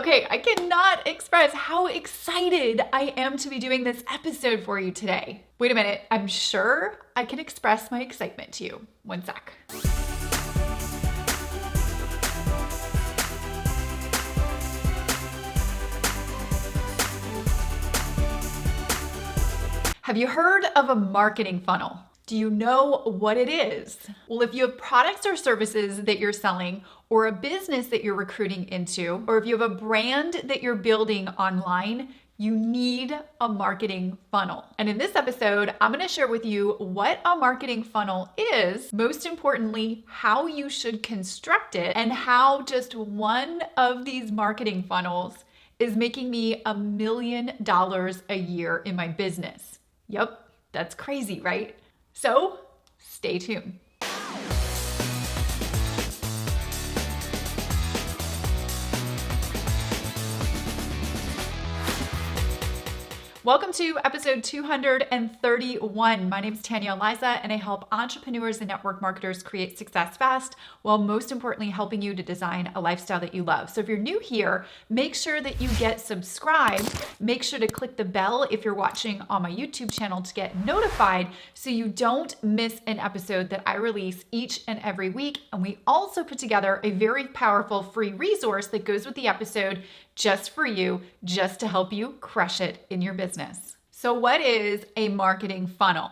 Okay, I cannot express how excited I am to be doing this episode for you today. Wait a minute, I'm sure I can express my excitement to you. One sec. Have you heard of a marketing funnel? Do you know what it is? Well, if you have products or services that you're selling, or a business that you're recruiting into, or if you have a brand that you're building online, you need a marketing funnel. And in this episode, I'm going to share with you what a marketing funnel is, most importantly, how you should construct it, and how just one of these marketing funnels is making me $1 million a year in my business. Yep, that's crazy, right? So stay tuned. Welcome to episode 231. My name is Tanya Aliza, and I help entrepreneurs and network marketers create success fast, while most importantly helping you to design a lifestyle that you love. So if you're new here, make sure that you get subscribed. Make sure to click the bell if you're watching on my YouTube channel to get notified so you don't miss an episode that I release each and every week. And we also put together a very powerful free resource that goes with the episode just for you, just to help you crush it in your business. So what is a marketing funnel?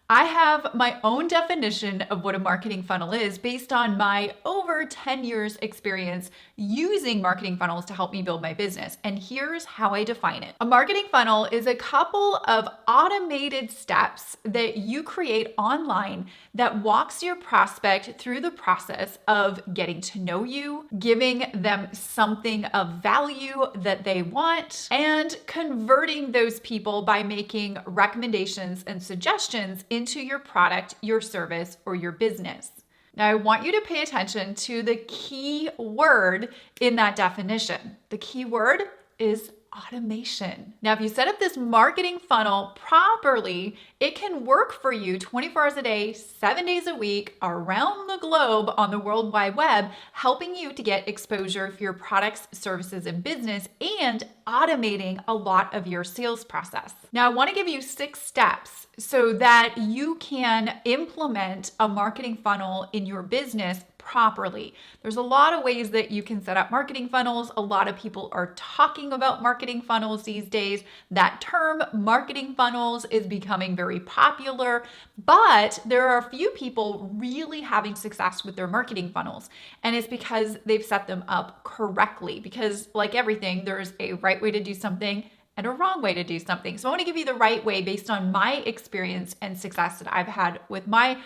I have my own definition of what a marketing funnel is based on my over 10 years experience using marketing funnels to help me build my business. And here's how I define it. A marketing funnel is a couple of automated steps that you create online that walks your prospect through the process of getting to know you, giving them something of value that they want, and converting those people by making recommendations and suggestions into your product, your service, or your business. Now, I want you to pay attention to the key word in that definition. The key word is automation. Now, if you set up this marketing funnel properly, it can work for you 24 hours a day, 7 days a week, around the globe on the World Wide Web, helping you to get exposure for your products, services, and business, and automating a lot of your sales process. Now, I want to give you 6 steps so that you can implement a marketing funnel in your business properly. There's a lot of ways that you can set up marketing funnels. A lot of people are talking about marketing funnels these days. That term marketing funnels is becoming very popular, but there are a few people really having success with their marketing funnels. And it's because they've set them up correctly, because like everything, there's a right way to do something and a wrong way to do something. So I want to give you the right way based on my experience and success that I've had with my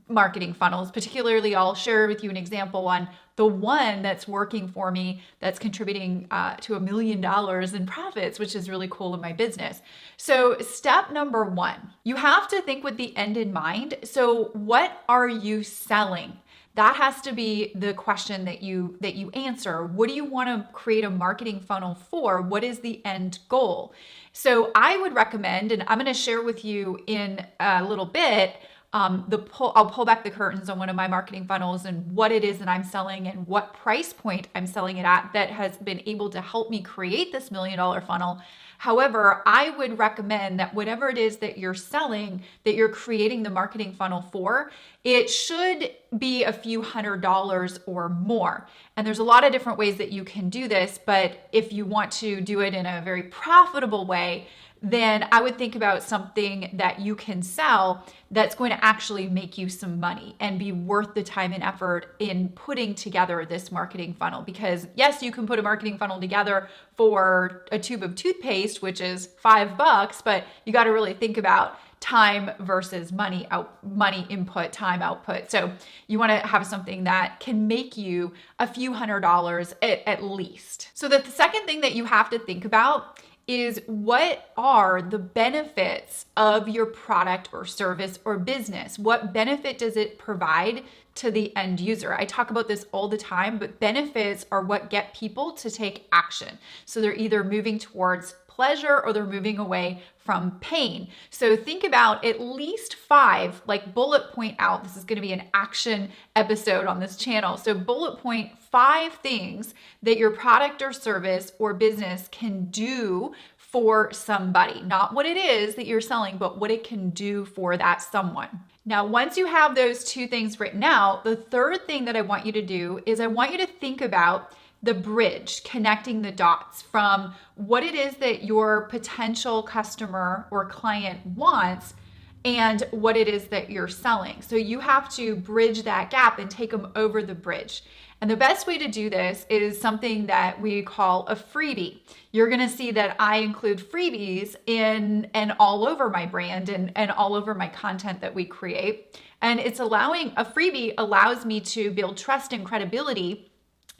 marketing funnels. Particularly, I'll share with you an example on the one that's working for me, that's contributing to $1 million in profits, which is really cool in my business. So step number 1, you have to think with the end in mind. So what are you selling? That has to be the question that you answer. What do you want to create a marketing funnel for? What is the end goal? So I would recommend, and I'm going to share with you in a little bit, I'll pull back the curtains on one of my marketing funnels and what it is that I'm selling and what price point I'm selling it at that has been able to help me create this $1 million funnel. However, I would recommend that whatever it is that you're selling, that you're creating the marketing funnel for, it should be a few $100s or more. And there's a lot of different ways that you can do this, but if you want to do it in a very profitable way, then I would think about something that you can sell that's going to actually make you some money and be worth the time and effort in putting together this marketing funnel. Because yes, you can put a marketing funnel together for a tube of toothpaste, which is $5, but you got to really think about time versus money input, time output. So you want to have something that can make you a few $100s at least. So the second thing that you have to think about is, what are the benefits of your product or service or business? What benefit does it provide to the end user? I talk about this all the time, but benefits are what get people to take action. So they're either moving towards pleasure or they're moving away from pain. So think about at least 5, like bullet point out. This is going to be an action episode on this channel. So bullet point 5 things that your product or service or business can do for somebody. Not what it is that you're selling, but what it can do for that someone. Now, once you have those 2 things written out, the third thing that I want you to do is I want you to think about the bridge, connecting the dots from what it is that your potential customer or client wants and what it is that you're selling. So you have to bridge that gap and take them over the bridge. And the best way to do this is something that we call a freebie. You're going to see that I include freebies in and all over my brand and all over my content that we create. And a freebie allows me to build trust and credibility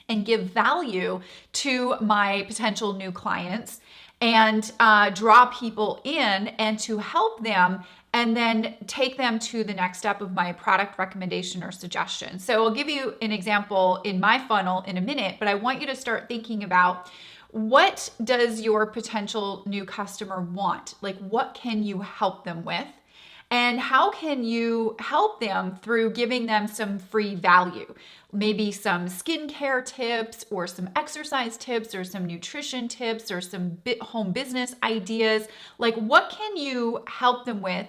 and give value to my potential new clients and draw people in and to help them and then take them to the next step of my product recommendation or suggestion. So I'll give you an example in my funnel in a minute, but I want you to start thinking about, what does your potential new customer want? Like, what can you help them with? And how can you help them through giving them some free value? Maybe some skincare tips or some exercise tips or some nutrition tips or some home business ideas. Like, what can you help them with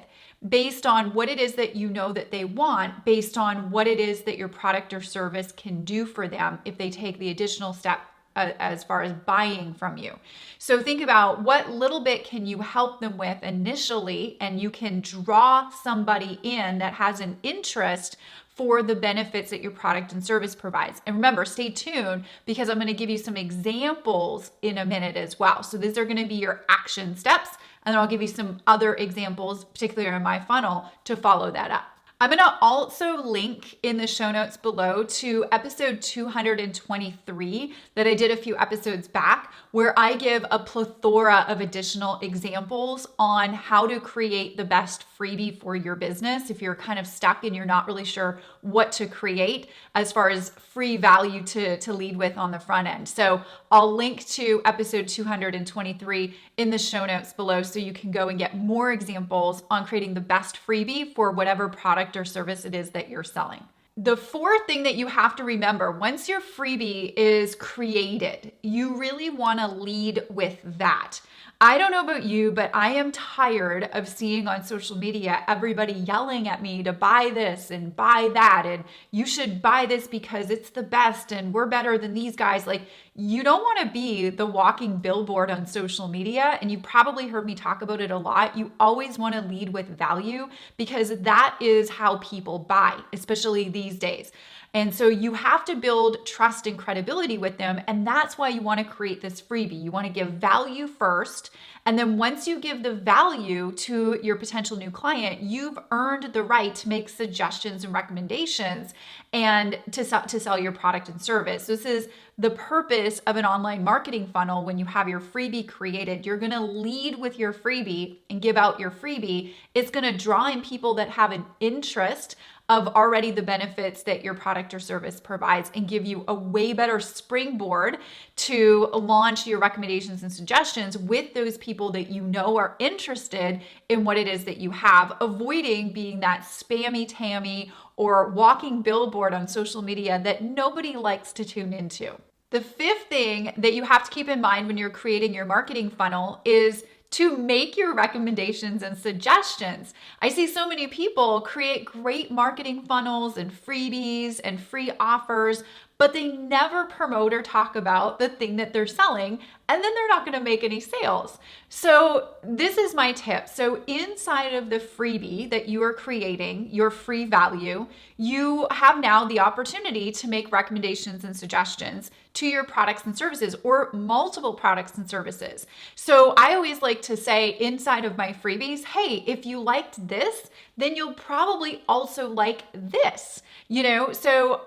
based on what it is that you know that they want, based on what it is that your product or service can do for them if they take the additional step as far as buying from you. So think about what little bit can you help them with initially, and you can draw somebody in that has an interest for the benefits that your product and service provides. And remember, stay tuned because I'm going to give you some examples in a minute as well. So these are going to be your action steps, and then I'll give you some other examples, particularly in my funnel, to follow that up. I'm going to also link in the show notes below to episode 223 that I did a few episodes back, where I give a plethora of additional examples on how to create the best freebie for your business if you're kind of stuck and you're not really sure what to create as far as free value to lead with on the front end. So I'll link to episode 223 in the show notes below so you can go and get more examples on creating the best freebie for whatever product or service it is that you're selling. The fourth thing that you have to remember, once your freebie is created, you really want to lead with that. I don't know about you, but I am tired of seeing on social media everybody yelling at me to buy this and buy that, and you should buy this because it's the best and we're better than these guys. Like, you don't want to be the walking billboard on social media, and you probably heard me talk about it a lot. You always want to lead with value because that is how people buy, especially these days. And so you have to build trust and credibility with them. And that's why you want to create this freebie. You want to give value first. And then once you give the value to your potential new client, you've earned the right to make suggestions and recommendations and to sell your product and service. This is the purpose of an online marketing funnel. When you have your freebie created, you're going to lead with your freebie and give out your freebie. It's going to draw in people that have an interest of already the benefits that your product or service provides and give you a way better springboard to launch your recommendations and suggestions with those people that you know are interested in what it is that you have, avoiding being that spammy tammy or walking billboard on social media that nobody likes to tune into. The fifth thing that you have to keep in mind when you're creating your marketing funnel is to make your recommendations and suggestions. I see so many people create great marketing funnels and freebies and free offers, but they never promote or talk about the thing that they're selling, and then they're not going to make any sales. So this is my tip. So inside of the freebie that you are creating, your free value, you have now the opportunity to make recommendations and suggestions to your products and services or multiple products and services. So I always like to say inside of my freebies, hey, if you liked this, then you'll probably also like this, So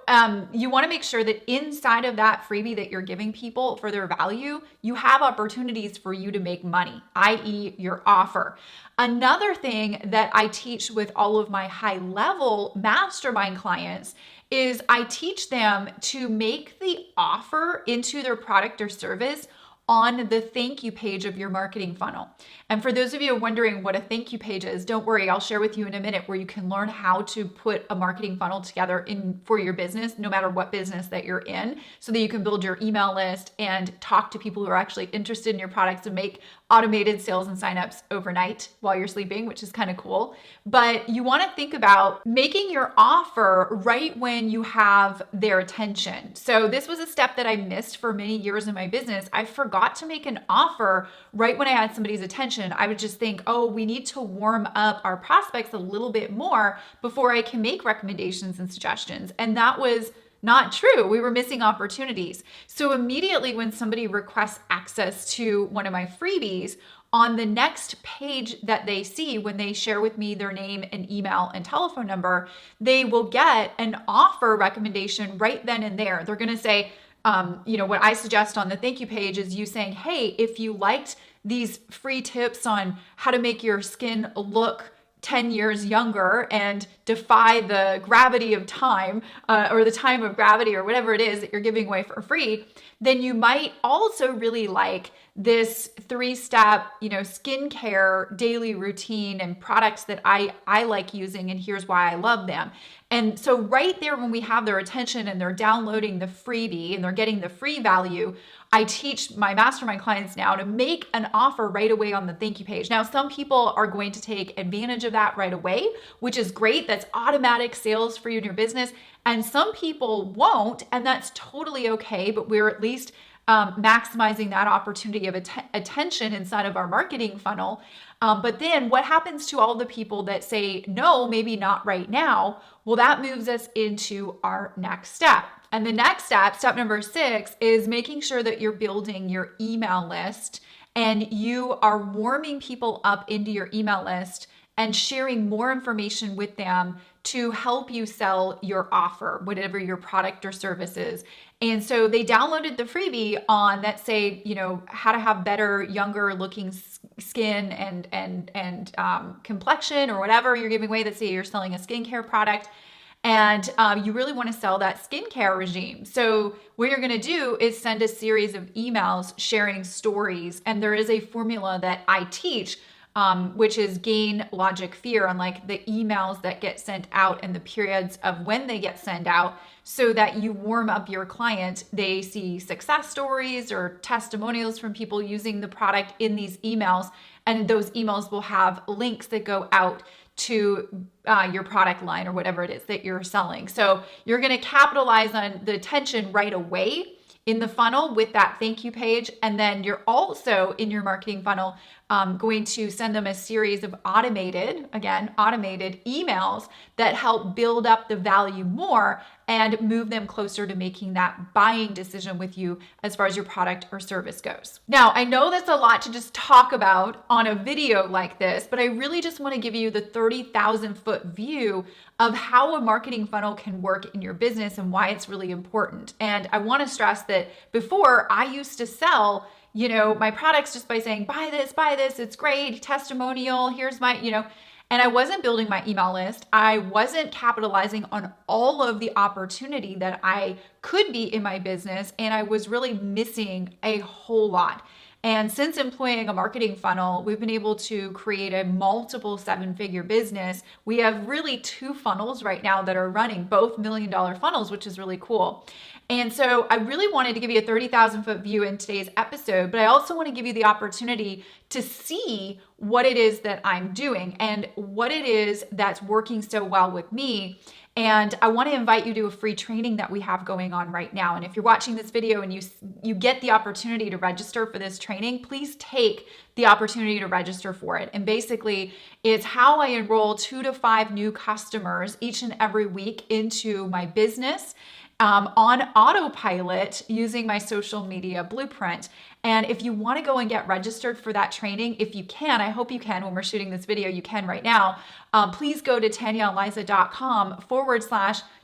you want to make sure that inside of that freebie that you're giving people for their value, you have opportunities for you to make money, i.e. your offer. Another thing that I teach with all of my high-level mastermind clients is I teach them to make the offer into their product or service on the thank you page of your marketing funnel. And for those of you wondering what a thank you page is, don't worry, I'll share with you in a minute where you can learn how to put a marketing funnel together for your business, no matter what business that you're in, so that you can build your email list and talk to people who are actually interested in your products and make automated sales and signups overnight while you're sleeping, which is kind of cool. But you want to think about making your offer right when you have their attention. So this was a step that I missed for many years in my business. I forgot to make an offer right when I had somebody's attention. I would just think, oh, we need to warm up our prospects a little bit more before I can make recommendations and suggestions. And that was not true. We were missing opportunities. So immediately when somebody requests access to one of my freebies, on the next page that they see when they share with me their name and email and telephone number, they will get an offer recommendation right then and there. They're going to say, what I suggest on the thank you page is you saying, hey, if you liked these free tips on how to make your skin look 10 years younger and defy the gravity of time or the time of gravity or whatever it is that you're giving away for free, then you might also really like this 3-step, skincare daily routine and products that I like using, and here's why I love them. And so right there, when we have their attention and they're downloading the freebie and they're getting the free value, I teach my mastermind clients now to make an offer right away on the thank you page. Now, some people are going to take advantage of that right away, which is great. That's automatic sales for you and your business. And some people won't, and that's totally okay, but we're at least maximizing that opportunity of attention inside of our marketing funnel. But then what happens to all the people that say, no, maybe not right now? Well, that moves us into our next step. And the next step number 6, is making sure that you're building your email list and you are warming people up into your email list and sharing more information with them to help you sell your offer, whatever your product or service is. And so they downloaded the freebie on that say, how to have better, younger looking skin and complexion or whatever you're giving away. That say you're selling a skincare product. And you really want to sell that skincare regime. So what you're going to do is send a series of emails sharing stories. And there is a formula that I teach, which is gain, logic, fear, on like the emails that get sent out and the periods of when they get sent out, so that you warm up your client. They see success stories or testimonials from people using the product in these emails. And those emails will have links that go out to your product line or whatever it is that you're selling. So you're going to capitalize on the attention right away in the funnel with that thank you page. And then you're also in your marketing funnel going to send them a series of automated emails that help build up the value more and move them closer to making that buying decision with you as far as your product or service goes. Now, I know that's a lot to just talk about on a video like this, but I really just want to give you the 30,000 foot view of how a marketing funnel can work in your business and why it's really important. And I want to stress that before, I used to sell my products just by saying, buy this, it's great, testimonial, here's my, and I wasn't building my email list. I wasn't capitalizing on all of the opportunity that I could be in my business. And I was really missing a whole lot. And since employing a marketing funnel, we've been able to create a multiple 7-figure business. We have really 2 funnels right now that are running, both $1 million funnels, which is really cool. And so I really wanted to give you a 30,000 foot view in today's episode, but I also want to give you the opportunity to see what it is that I'm doing and what it is that's working so well with me. And I want to invite you to a free training that we have going on right now. And if you're watching this video and you get the opportunity to register for this training, please take the opportunity to register for it. And basically, it's how I enroll 2 to 5 new customers each and every week into my business on autopilot using my social media blueprint. And if you want to go and get registered for that training, if you can, I hope you can when we're shooting this video, you can right now, please go to TanyaAliza.com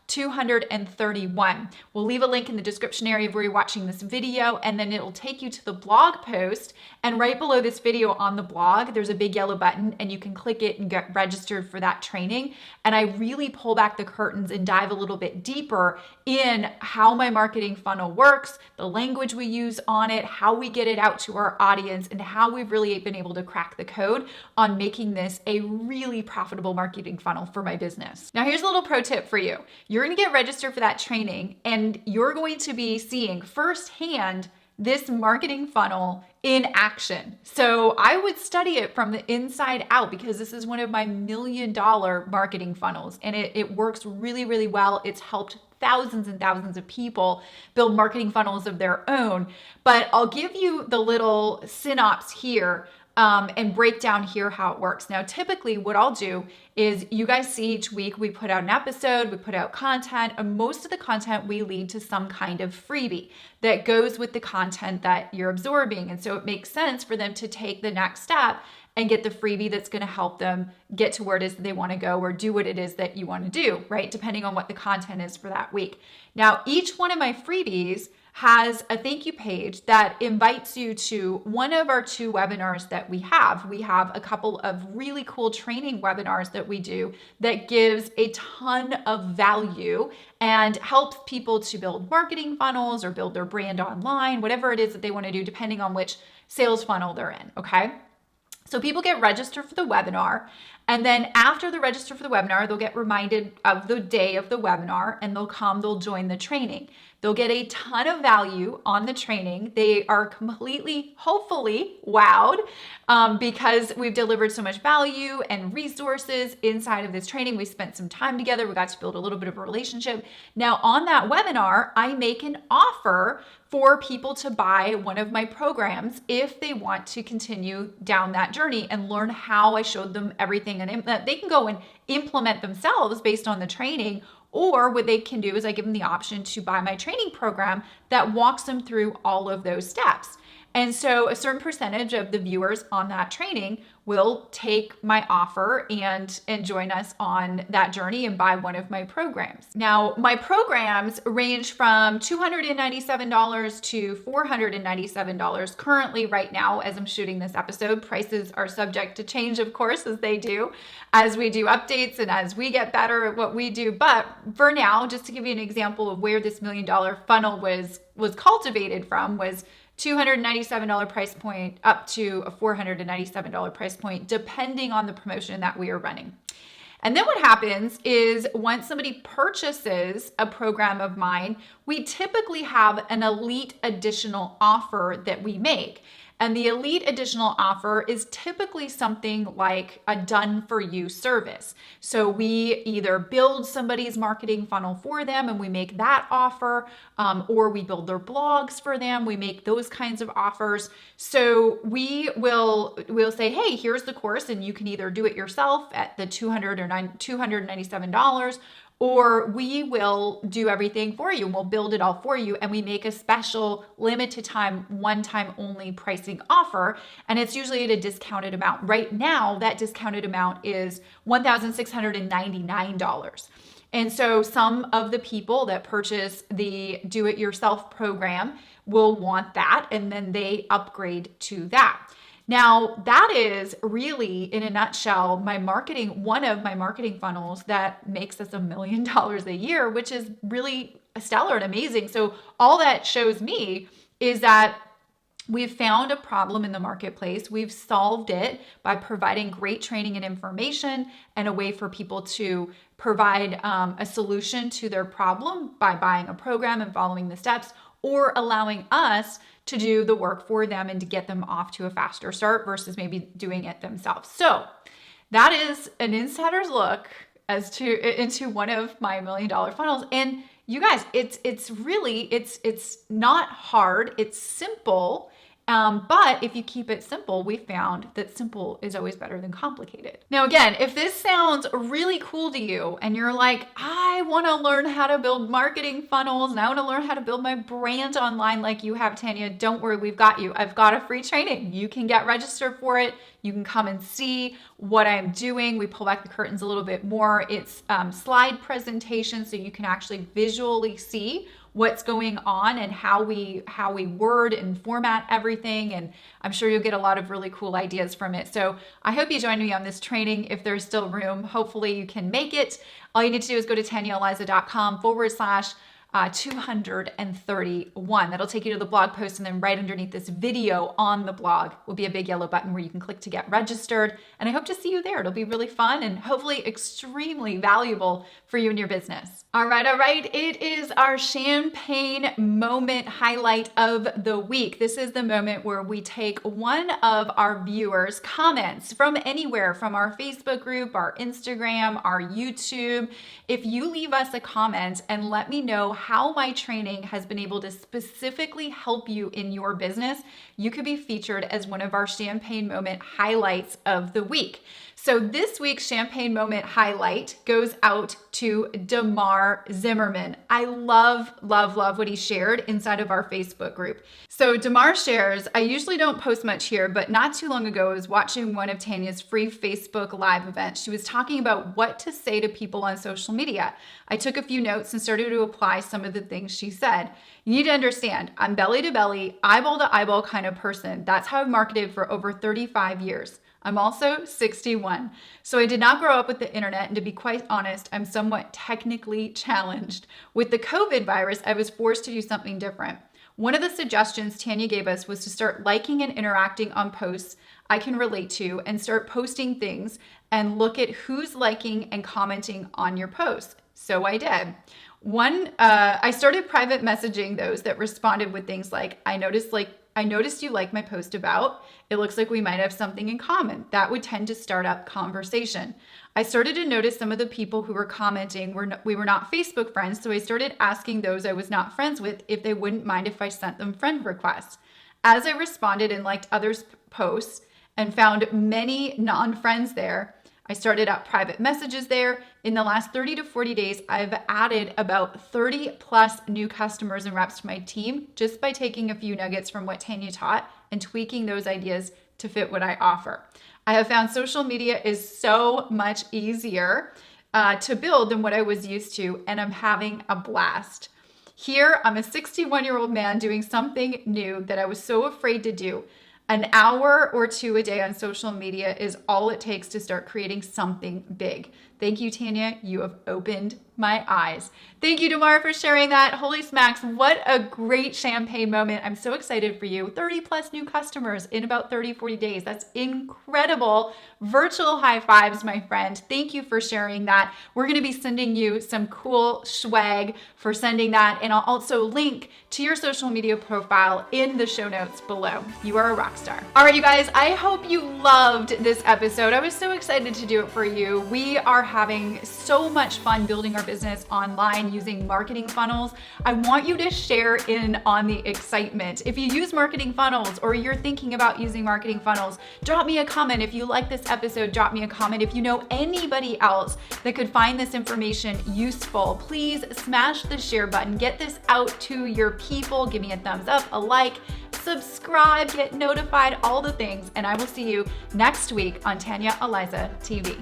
231. We'll leave a link in the description area of where you're watching this video, and then it'll take you to the blog post. And right below this video on the blog, there's a big yellow button, and you can click it and get registered for that training. And I really pull back the curtains and dive a little bit deeper in how my marketing funnel works, the language we use on it, how we get it out to our audience, and how we've really been able to crack the code on making this a really profitable marketing funnel for my business. Now, here's a little pro tip for you. You're going to get registered for that training, and you're going to be seeing firsthand this marketing funnel in action. So I would study it from the inside out, because this is one of my $1 million marketing funnels, and it works really, really well. It's helped thousands and thousands of people build marketing funnels of their own. But I'll give you the little synopsis here and break down here how it works. Now, typically what I'll do is, you guys see each week we put out an episode, we put out content, and most of the content we lead to some kind of freebie that goes with the content that you're absorbing. And so it makes sense for them to take the next step and get the freebie that's going to help them get to where it is that they want to go, or do what it is that you want to do, right? Depending on what the content is for that week. Now, each one of my freebies has a thank you page that invites you to one of our 2 webinars that we have. We have a couple of really cool training webinars that we do that gives a ton of value and helps people to build marketing funnels or build their brand online, whatever it is that they want to do, depending on which sales funnel they're in, okay? So people get registered for the webinar, and then after they register for the webinar, they'll get reminded of the day of the webinar, and they'll join the training. They'll get a ton of value on the training. They are completely, hopefully, wowed because we've delivered so much value and resources inside of this training. We spent some time together. We got to build a little bit of a relationship. Now, on that webinar, I make an offer for people to buy one of my programs if they want to continue down that journey and learn how I showed them everything, and that they can go and implement themselves based on the training. Or what they can do is I give them the option to buy my training program that walks them through all of those steps. And so a certain percentage of the viewers on that training will take my offer and join us on that journey and buy one of my programs. Now, my programs range from $297 to $497 currently right now as I'm shooting this episode. Prices are subject to change, of course, as they do, as we do updates and as we get better at what we do. But for now, just to give you an example of where this $1 million funnel was cultivated from, was $297 price point up to a $497 price point, depending on the promotion that we are running. And then what happens is, once somebody purchases a program of mine, we typically have an elite additional offer that we make. And the elite additional offer is typically something like a done for you service. So we either build somebody's marketing funnel for them and we make that offer, or we build their blogs for them. We make those kinds of offers. So we'll say, hey, here's the course, and you can either do it yourself at the $297, or we will do everything for you. We'll build it all for you, and we make a special limited time, one-time only pricing offer, and it's usually at a discounted amount. Right now, that discounted amount is $1,699. And so some of the people that purchase the do-it-yourself program will want that, and then they upgrade to that. Now, that is really, in a nutshell, one of my marketing funnels that makes us $1 million a year, which is really stellar and amazing. So all that shows me is that we've found a problem in the marketplace. We've solved it by providing great training and information and a way for people to provide a solution to their problem by buying a program and following the steps, or allowing us to do the work for them and to get them off to a faster start versus maybe doing it themselves. So that is an insider's look into one of my $1 million funnels. And you guys, it's not hard. It's simple. But if you keep it simple, we found that simple is always better than complicated. Now, again, if this sounds really cool to you and you're like, I want to learn how to build marketing funnels and I want to learn how to build my brand online like you have, Tanya, don't worry, we've got you. I've got a free training. You can get registered for it. You can come and see what I'm doing. We pull back the curtains a little bit more. It's slide presentation, so you can actually visually see what's going on and how we word and format everything. And I'm sure you'll get a lot of really cool ideas from it. So I hope you join me on this training if there's still room. Hopefully you can make it. All you need to do is go to TanyaAliza.com/231. That'll take you to the blog post, and then right underneath this video on the blog will be a big yellow button where you can click to get registered. And I hope to see you there. It'll be really fun and hopefully extremely valuable for you and your business. All right. It is our champagne moment highlight of the week. This is the moment where we take one of our viewers' comments from anywhere, from our Facebook group, our Instagram, our YouTube. If you leave us a comment and let me know how my training has been able to specifically help you in your business, you could be featured as one of our champagne moment highlights of the week. So this week's champagne moment highlight goes out to Damar Zimmerman. I love what he shared inside of our Facebook group. So Damar shares, I usually don't post much here, but not too long ago, I was watching one of Tanya's free Facebook Live events. She was talking about what to say to people on social media. I took a few notes and started to apply some of the things she said. You need to understand, I'm belly to belly, eyeball to eyeball kind of person. That's how I've marketed for over 35 years. I'm also 61. So I did not grow up with the internet, and to be quite honest, I'm somewhat technically challenged. With the COVID virus, I was forced to do something different. One of the suggestions Tanya gave us was to start liking and interacting on posts I can relate to and start posting things and look at who's liking and commenting on your posts. So I did. I started private messaging those that responded with things like, I noticed you like my post about, it looks like we might have something in common. That would tend to start up conversation. I started to notice some of the people who were commenting we were not Facebook friends, so I started asking those I was not friends with if they wouldn't mind if I sent them friend requests. As I responded and liked others' posts and found many non-friends there, I started out private messages there. In the last 30 to 40 days, I've added about 30 plus new customers and reps to my team just by taking a few nuggets from what Tanya taught and tweaking those ideas to fit what I offer. I have found social media is so much easier to build than what I was used to, and I'm having a blast. Here, I'm a 61-year-old man doing something new that I was so afraid to do. An hour or two a day on social media is all it takes to start creating something big. Thank you, Tanya. You have opened my eyes. Thank you, Damar, for sharing that. Holy smacks, what a great champagne moment. I'm so excited for you. 30 plus new customers in about 30, 40 days. That's incredible. Virtual high fives, my friend. Thank you for sharing that. We're going to be sending you some cool swag for sending that. And I'll also link to your social media profile in the show notes below. You are a rock star. All right, you guys, I hope you loved this episode. I was so excited to do it for you. We are having so much fun building our business online using marketing funnels. I want you to share in on the excitement. If you use marketing funnels or you're thinking about using marketing funnels, drop me a comment. If you like this episode, drop me a comment. If you know anybody else that could find this information useful, please smash the share button. Get this out to your people. Give me a thumbs up, a like, subscribe, get notified, all the things. And I will see you next week on Tanya Aliza TV.